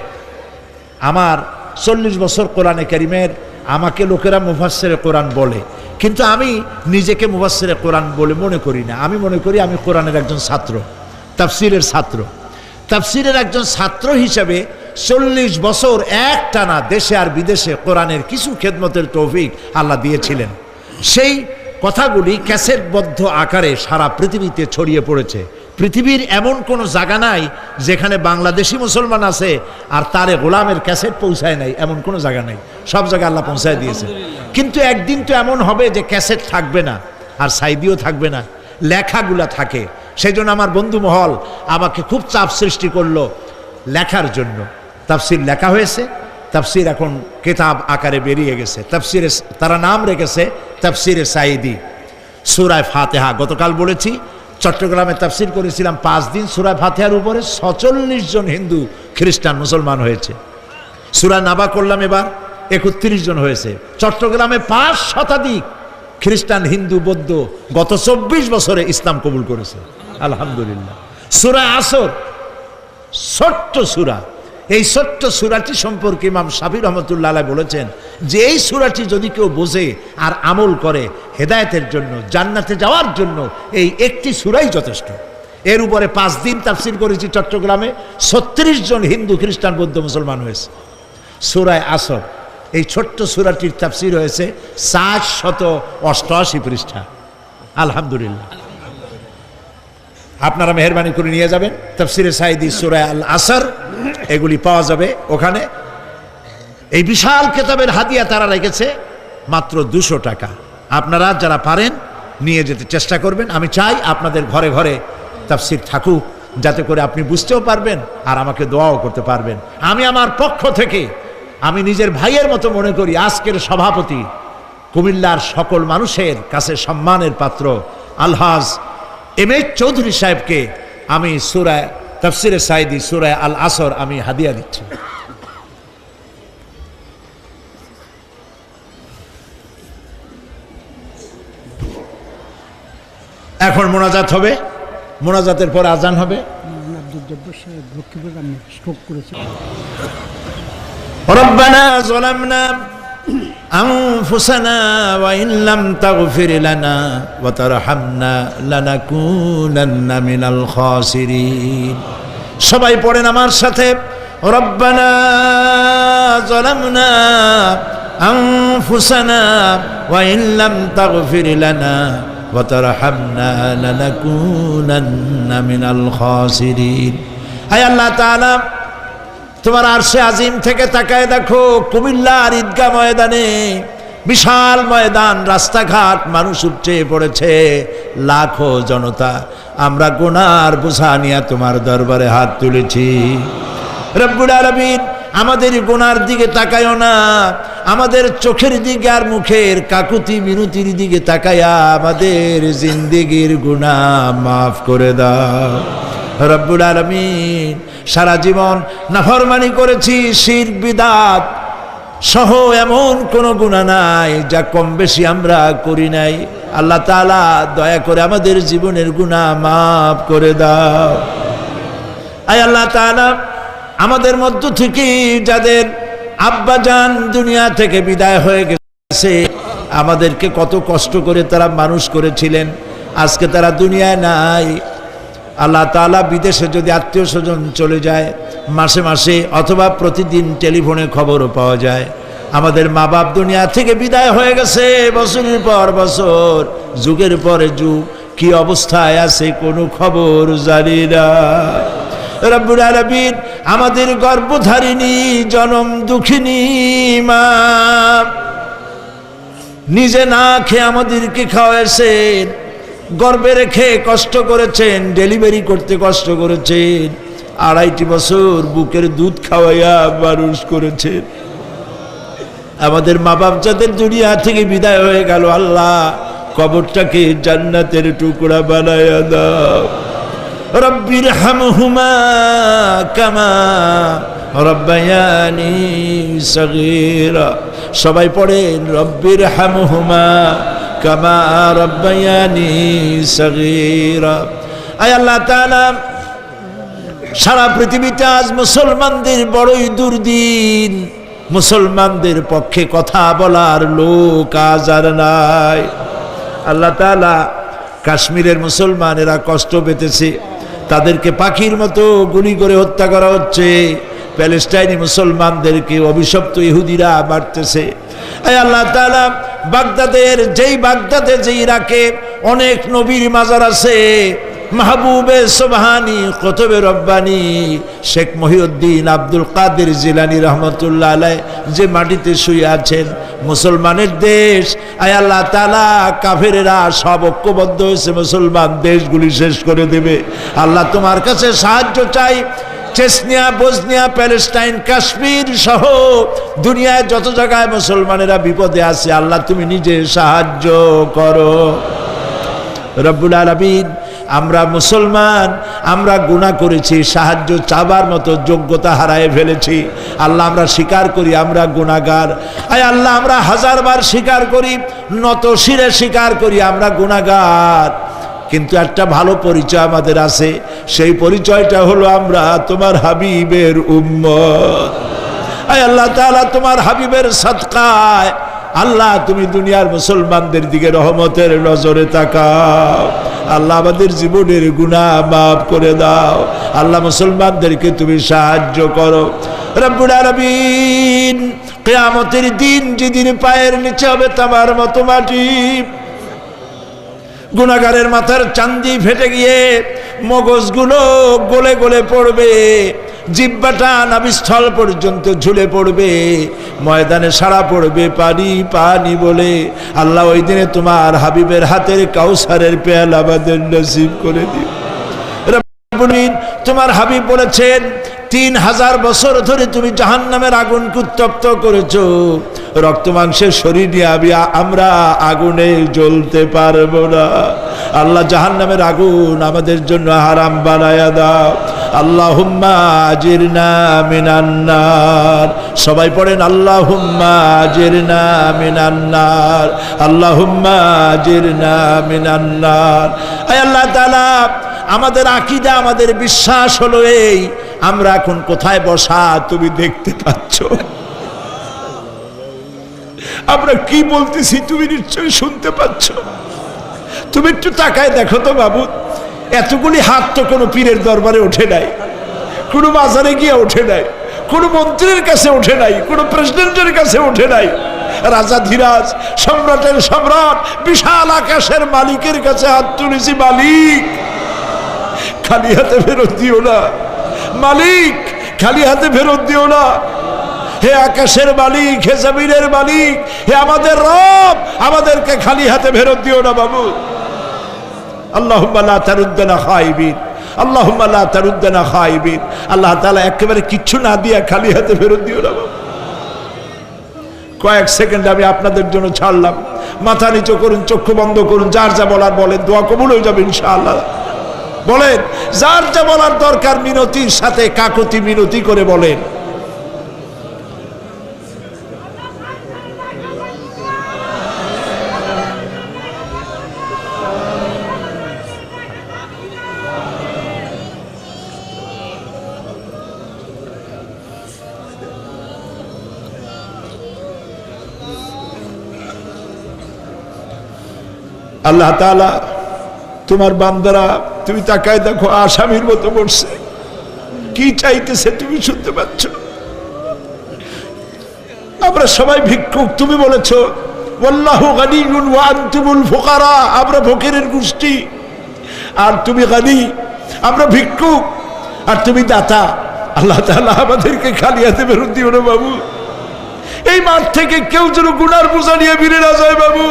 আমার 40 বছর কোরআনে কারীমের, আমাকে লোকেরা মুফাসসিরে কোরআন বলে, কিন্তু আমি নিজেকে মুফাসসিরে কোরআন বলে মনে করি না। আমি মনে করি আমি কোরআনের একজন ছাত্র, তাফসীরের ছাত্র। তাফসীরের একজন ছাত্র হিসেবে 40 বছর একটানা দেশে আর বিদেশে কোরআনের কিছু খেদমতের তৌফিক আল্লাহ দিয়েছিলেন। সেই কথাগুলি ক্যাসেটবদ্ধ আকারে সারা পৃথিবীতে ছড়িয়ে পড়েছে। পৃথিবীর এমন কোনো জায়গা নাই যেখানে বাংলাদেশি মুসলমান আছে আর তারে গোলামের ক্যাসেট পৌঁছায় নাই, এমন কোনো জায়গা নাই। সব জায়গায় আল্লাহ পৌঁছায় দিয়েছে। কিন্তু একদিন তো এমন হবে যে ক্যাসেট থাকবে না, আর সাইদিও থাকবে না, লেখাগুলা থাকে। সেই জন্য আমার বন্ধু মহল আমাকে খুব চাপ সৃষ্টি করলো লেখার জন্য। তাফসির লেখা হয়েছে, তাফসির এখন কিতাব আকারে বেরিয়ে গেছে। তাফসিরে তারা নাম রেখেছে তাফসিরে সাইদি, সূরা ফাতিহা। গতকাল বলেছি চট্টগ্রামে তাফসির করেছিলাম 5 দিন, সূরা ফাতিহার উপরে 46 জন হিন্দু খ্রিস্টান মুসলমান হয়েছে। সূরা নাবা করলাম, এবার 31 জন হয়েছে। চট্টগ্রামে 5 শতাধিক খ্রিস্টান, হিন্দু, বৌদ্ধ গত 24 বছরে ইসলাম কবুল করেছে, আলহামদুলিল্লাহ। সূরা আসর, ছোট্ট সূরা। এই ছোট্ট সূরাটি সম্পর্কে ইমাম শাফি রহমতুল্লাহ আলাইহি বলেছেন যে এই সূরাটি যদি কেউ বোঝে আর আমল করে, হেদায়েতের জন্য, জান্নাতে যাওয়ার জন্য এই একটি সূরাই যথেষ্ট। এর উপরে 5 দিন তাফসির করেছি চট্টগ্রামে, 36 জন হিন্দু, খ্রিস্টান, বৌদ্ধ মুসলমান হয়েছে। সূরা আসর, এই ছোট্ট সূরাটির তাফসির হয়েছে 488 পৃষ্ঠা, আলহামদুলিল্লাহ। আপনারা মেহেরবানি করে নিয়ে যাবেন তাফসিরে সাইদি, সূরা আল আসর, এগুলি পাওয়া যাবে ওখানে। এই বিশাল কিতাবের হাদিয়া তারা রেখেছে মাত্র 200 টাকা। আপনারা যারা পারেন নিয়ে যেতে চেষ্টা করবেন। আমি চাই আপনাদের ঘরে ঘরে তাফসির থাকুক, যাতে করে আপনি বুঝতেও পারবেন আর আমাকে দোয়াও করতে পারবেন। আমি আমার পক্ষ থেকে, আমি নিজের ভাইয়ের মতো মনে করি, আজকের সভাপতি, কুমিল্লার সকল মানুষের কাছে সম্মানের পাত্র আলহাজ এম.এ. চৌধুরী সাহেবকে আমি সূরা তাফসিরে সাইদি, সূরা আল আসর আমি হাদিয়া দিচ্ছি। এখন মোনাজাত হবে, মোনাজাতের পর আজান হবে। আব্দুল জব্বার সাহেব লক্ষ্মীপুর আমি স্ট্রোক করেছি। রব্বানা যালামনা আনফুসানা ওয়া ইন লাম তাগফির লানা ওয়া তারহামনা লানাকুনান্না মিনাল খাসিরিন। সবাই পড়েন আমার সাথে, রব্বানা যালামনা আনফুসানা ওয়া ইন লাম তাগফির লানা ওয়া তারহামনা লানাকুনান্না মিনাল খাসিরিন। হে আল্লাহ তাআলা, তোমার আরশে আজিম থেকে তাকায় দেখো, কুমিল্লার ঈদগাহ ময়দানে, বিশাল ময়দান, রাস্তাঘাট, মানুষ উপচে পড়েছে, লাখো জনতা। আমরা গুনার বোঝা নিয়ে তোমার দরবারে হাত তুলেছি। রব্বুল আলামিন, আমাদের গুনার দিকে তাকায়ও না, আমাদের চোখের দিকে আর মুখের কাকুতি মিনতির দিকে তাকায়া আমাদের জিন্দেগির গুনাহ মাফ করে দাও। রব্বুল আলামিন, সারা জীবন নাফরমানি করেছি, শিরক বিদআত সহ এমন কোনো গুনাহ নাই যা কম বেশি আমরা করি নাই। আল্লাহ তাআলা দয়া করে আমাদের জীবনের গুনাহ মাফ করে দাও। আয় আল্লাহ তাআলা, আমাদের মধ্য থেকে যাদের আব্বাজান দুনিয়া থেকে বিদায় হয়ে গেছে, আমাদেরকে কত কষ্ট করে তারা মানুষ করেছিলেন, আজকে তারা দুনিয়ায় নাই। আল্লাহ তাআলা, বিদেশে যদি আত্মীয় স্বজন চলে যায়, মাসে মাসে অথবা প্রতিদিন টেলিফোনে খবরও পাওয়া যায় আমাদের মা বাপ দুনিয়া থেকে বিদায় হয়ে গেছে, বছরের পর বছর, যুগের পরে যুগ, কি অবস্থায় আছে কোনো খবর জানি না। রব্বুল আলামিন, আমাদের গর্ভধারিণী জনম দুঃখিনী মা নিজে না খেয়ে আমাদেরকে খাওয়াইছেন, গর্ভে রেখে কষ্ট করেছেন, ডেলিভারি করতে কষ্ট করেছেন, 2.5 বছর বুকের দুধ খাওয়াইয়া মানুষ করেছেন। আমাদের মা বাপ যাদের দুনিয়া থেকে বিদায় হয়ে গেল, আল্লাহ কবরটাকে জান্নাতের টুকরা বানায়া দাও। রব্বির হামহুমা কামা রব্বায়ানি সগীরা। সবাই পড়েন, রব্বির হামহুমা কামা রব্বায়ানি সগীরা। আয় আল্লাহ তাআলা, সারা পৃথিবীতে আজ মুসলমানদের বড়ই দুর্দিন, মুসলমানদের পক্ষে কথা বলার লোক আজ আর নাই। আল্লাহ তাআলা, কাশ্মীরের মুসলমানেরা কষ্ট পেতেছে, তাদেরকে পাখির মতো গুলি করে হত্যা করা হচ্ছে, প্যালেস্টাইনি মুসলমানদেরকে অভিশপ্ত ইহুদিরা মারতেছে। আয় আল্লাহ তাআলা, বাগদাদে যে ইরাকে অনেক নবীর মাজার আছে, মাহবুবে সুবহানি কুতুবে রব্বানি শেখ মহিউদ্দিন আব্দুল কাদের জিলানী রহমতুল্লাহ আলাইহি যে মাটিতে শুয়ে আছেন, মুসলমানের দেশ, আয় আল্লাহ তাআলা কাফেরেরা সব ঐক্যবদ্ধ হয়েছে মুসলমান দেশগুলি শেষ করে দেবে। আল্লাহ তোমার কাছে সাহায্য চাই। চেচনিয়া, বসনিয়া, প্যালেস্টাইন, কাশ্মীর সহ দুনিয়ায় যত জায়গায় মুসলমানেরা বিপদে আছে, আল্লাহ তুমি নিজে সাহায্য করো রব্বুল আলামিন। আমরা মুসলমান, আমরা গুনাহ করেছি, সাহায্য চাবার মতো যোগ্যতা হারায় ফেলেছি। আল্লাহ আমরা স্বীকার করি আমরা গুনাহগার। আয় আল্লাহ আমরা হাজারবার স্বীকার করি, নত শিরে স্বীকার করি আমরা গুনাহগার। কিন্তু একটা ভালো পরিচয় আমাদের আছে, সেই পরিচয়টা হলো আমরা তোমার হাবিবের উম্মত। আয় আল্লাহ তাআলা তোমার হাবিবের সাদকায় আল্লাহ তুমি দুনিয়ার মুসলমানদের দিকে রহমতের নজরে তাকাও। আল্লাহ আমাদের জীবনের গুনাহ মাফ করে দাও। আল্লাহ মুসলমানদেরকে তুমি সাহায্য করো রব্বুল আলামিন। কিয়ামতের দিন যেদিন পায়ের নিচে হবে তামার মতো মাটি, গুনাহগারের মাথার চান্দি ফেটে গিয়ে মগজগুলো গলে গলে পড়বে, জিহ্বাটা নাভিস্থল পর্যন্ত ঝুলে পড়বে, ময়দানে সারা পড়বে পানি পানি বলে। আল্লাহ ওই দিনে তোমার হাবিবের হাতের কাউসারের পেয়ালা আমাদের নসিব করে দিও রব্বুল আলামিন। তোমার হাবিব বলেছেন 3000 বছর ধরে তুমি জাহান্নামের আগুনকে উত্তপ্ত করেছো, রক্ত মাংসের শরীর নিয়ে আমরা আগুনে জ্বলতে পারবো না। আল্লাহ জাহান্নামের আগুন আমাদের জন্য হারাম বানায়া দাও। আল্লাহুম্মা আজিরনা মিনান নার। সবাই পড়েন আল্লাহুম্মা আজিরনা মিনান নার, আল্লাহুম্মা আজিরনা মিনান নার। আয় আল্লাহ তাআলা আমাদের আকীদা, আমাদের বিশ্বাস হলো এই, আমরা এখন কোথায় বসা তুমি দেখতে পাচ্ছ, আমরা কি বলতেছি তুমি নিশ্চয়ই শুনতে পাচ্ছ। তুমি একটু তাকায় দেখো তো বাবু, এতগুলি হাত তো কোনো পীরের দরবারে ওঠে নাই, কোনো বাজারে গিয়ে ওঠে নাই, কোনো মন্ত্রীর কাছে ওঠে নাই, কোনো প্রেসিডেন্টের কাছে ওঠে নাই। রাজা ধীরাজ, সম্রাটের সম্রাট, বিশাল আকাশের মালিকের কাছে হাত তুলেছি, মালিক খালি হাতে ফেরত দিও না, মালিক খালি হাতে ফেরত দিও না। হে আকাশের মালিক, হে জমিনের মালিক, হে আমাদের রব, আমাদেরকে খালি হাতে ফেরত দিও না বাবু। আল্লাহুম্মা লা তারুদ্দানা খাইবিন, আল্লাহুম্মা লা তারুদ্দানা খাইবিন। আল্লাহ তাআলা একেবারে কিচ্ছু না দিয়া খালি হাতে ফেরত দিও না বাবু। কয়েক সেকেন্ড আমি আপনাদের জন্য ছাড়লাম, মাথা নিচু করুন, চক্ষু বন্ধ করুন, যার যা বলার বলেন, দোয়া কবুল হয়ে যাবে ইনশাআল্লাহ। বলেন যার যা বলার দরকার, মিনতির সাথে কাকুতি মিনতি করে বলেন। আল্লাহ তাআলা তোমার বান্দারা, তুমি তাকায় দেখো আসামির মতো বসছে, কি চাইতেছে তুমি শুনতে পাচ্ছ। আমরা সবাই ভিক্ষুক, তুমি বলেছ ওয়াল্লাহু গানিয়্যুন ওয়া আনতুমুল ফুকারা, আমরা ফকিরের গোষ্ঠী আর তুমি গানি, আমরা ভিক্ষুক আর তুমি দাতা। আল্লাহ তাআলা আমাদেরকে খালি হাতে ফেরত দিও না বাবু। এই মাঠ থেকে কেউ যেন গুনার বোঝা নিয়ে ফিরে না যায় বাবু।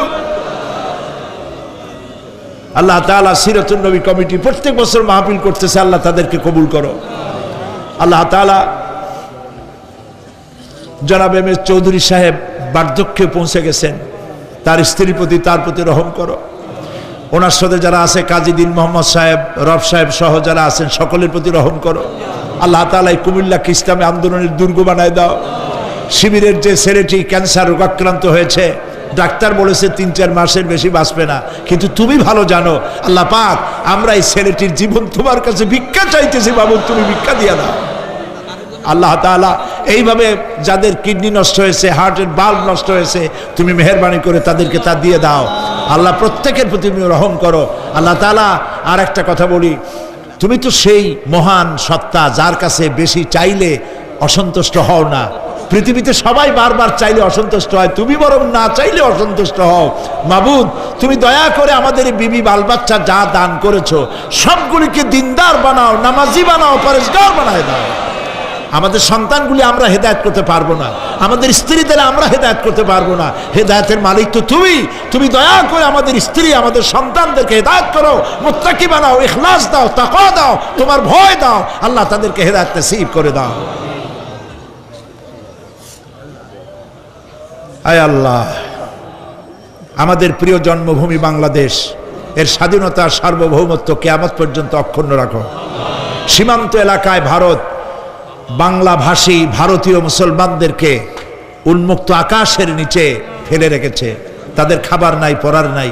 আল্লাহ তাআলা সিরাতুন নবী কমিটি প্রত্যেক বছর মাহফিল করতেছে, আল্লাহ তাদেরকে কবুল করো। আল্লাহ তাআলা জনাব এম এস চৌধুরী সাহেব বার্ধক্যে পৌঁছে গেছেন, তার স্ত্রীর প্রতি, তার প্রতি রহম করো। ওনার সাথে যারা আছে, কাজী দিন মোহাম্মদ সাহেব, রব সাহেব সহ যারা আছেন, সকলের প্রতি রহম করো। আল্লাহ তাআলা এই কুমিল্লাকে ইসলামী আন্দোলনের দুর্গ বানায় দাও। শিবিরের যে ছেলেটি ক্যান্সার রোগাক্রান্ত হয়েছে, ডাক্তার বলেছে 3-4 মাসের বেশি বাঁচবে না, কিন্তু তুমি ভালো জানো। আল্লাহ পাক, আমরা এই ছেলেটির জীবন তোমার কাছে ভিক্ষা চাইতেছি বাবু, তুমি ভিক্ষা দিয়া দাও। আল্লাহ তাআলা এইভাবে যাদের কিডনি নষ্ট হয়েছে, হার্টের বাল্ব নষ্ট হয়েছে, তুমি মেহেরবানি করে তাদেরকে তা দিয়ে দাও। আল্লাহ প্রত্যেকের প্রতি তুমি রহম করো। আল্লাহ তাআলা আর একটা কথা বলি, তুমি তো সেই মহান সত্তা যার কাছে বেশি চাইলে অসন্তুষ্ট হও না। পৃথিবীতে সবাই বারবার চাইলে অসন্তুষ্ট হয়, তুমি বরং না চাইলে অসন্তুষ্ট হও। মাবুদ, তুমি দয়া করে আমাদের এই বিবি বাল বাচ্চা যা দান করেছো সবগুলিকে দিনদার বানাও, নামাজি বানাও, পরেশগার বানায় দাও। আমাদের সন্তানগুলি আমরা হেদায়েত করতে পারবো না, আমাদের স্ত্রীদের আমরা হেদায়েত করতে পারবো না। হেদায়েতের মালিক তো তুমি দয়া করে আমাদের স্ত্রী, আমাদের সন্তানদেরকে হেদায়েত করো, মুত্তাকি বানাও, ইখলাস দাও, তাকওয়া দাও, তোমার ভয় দাও। আল্লাহ তাদেরকে হেদায়েত নসিব করে দাও। আয় আল্লাহ, আমাদের প্রিয় জন্মভূমি বাংলাদেশ এর স্বাধীনতা, সার্বভৌমত্ব কিয়ামত পর্যন্ত অক্ষুণ্ণ রাখো। সীমান্ত এলাকায় ভারত বাংলাভাষী ভারতীয় মুসলমানদেরকে উন্মুক্ত আকাশের নিচে ফেলে রেখেছে। তাদের খাবার নাই, পরার নাই,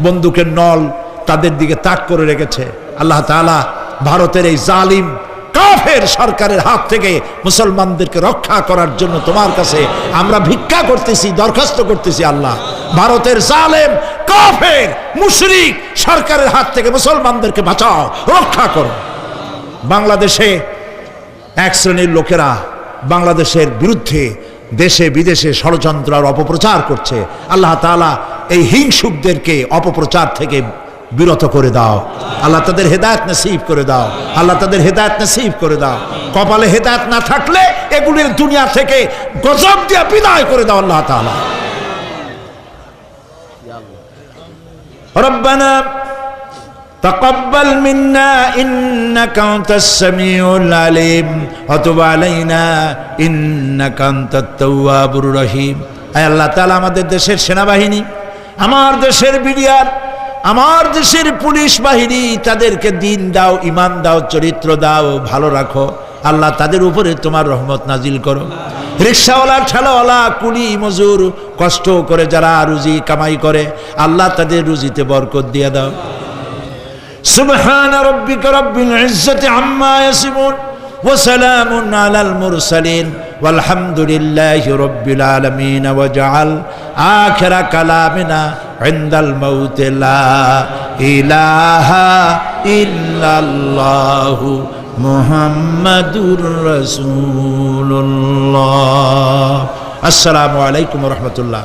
বন্দুকের নল তাদের দিকে তাক করে রেখেছে। আল্লাহ তাআলা ভারতের এই জালিম কাফের সরকারের হাত থেকে মুসলমানদেরকে রক্ষা করার জন্য তোমার কাছে আমরা ভিক্ষা করতেছি, দরখাস্ত করতেছি। আল্লাহ, ভারতের জালেম কাফের মুশরিক সরকারের হাত থেকে মুসলমানদেরকে বাঁচাও, রক্ষা করো। বাংলাদেশে এক শ্রেণীর লোকেরা বাংলাদেশের বিরুদ্ধে দেশে বিদেশে ষড়যন্ত্র আর অপপ্রচার করছে। আল্লাহ তাআলা এই হিংসুকদেরকে অপপ্রচার থেকে বিরত করে দাও। আল্লাহ তাদের হেদায়েত নসিব করে দাও। আল্লাহ তাদের হেদায়েত নসিব করে দাও। কপালে হেদায়েত না থাকলে এগুলির দুনিয়া থেকে গজব দিয়ে বিদায় করে দাও আল্লাহ তাআলা। রব্বানা تقبل منا إنك أنت السميع العليم وتب علينا إنك أنت التواب الرحيم। আয় আল্লাহ তাআলা, আমাদের দেশের সেনাবাহিনী, আমার দেশের বিডিআর, আমার দেশের পুলিশ বাহিনী, তাদেরকে দিন দাও, ঈমান দাও, চরিত্র দাও, ভালো রাখো। আল্লাহ তাদের উপরে তোমার রহমত নাজিল করো। রিকশাওয়ালা, ঠেলাওয়ালা, কুলি মজুর, কষ্ট করে যারা রুজি কামাই করে, আল্লাহ তাদের রুজিতে বরকত দিয়ে দাও। سبحان ربك رب العزة عما يصفون وسلام على المرسلين والحمد لله رب العالمين واجعل آخر كلامنا عند الموت لا إله إلا الله محمد رسول الله. السلام عليكم ورحمة الله.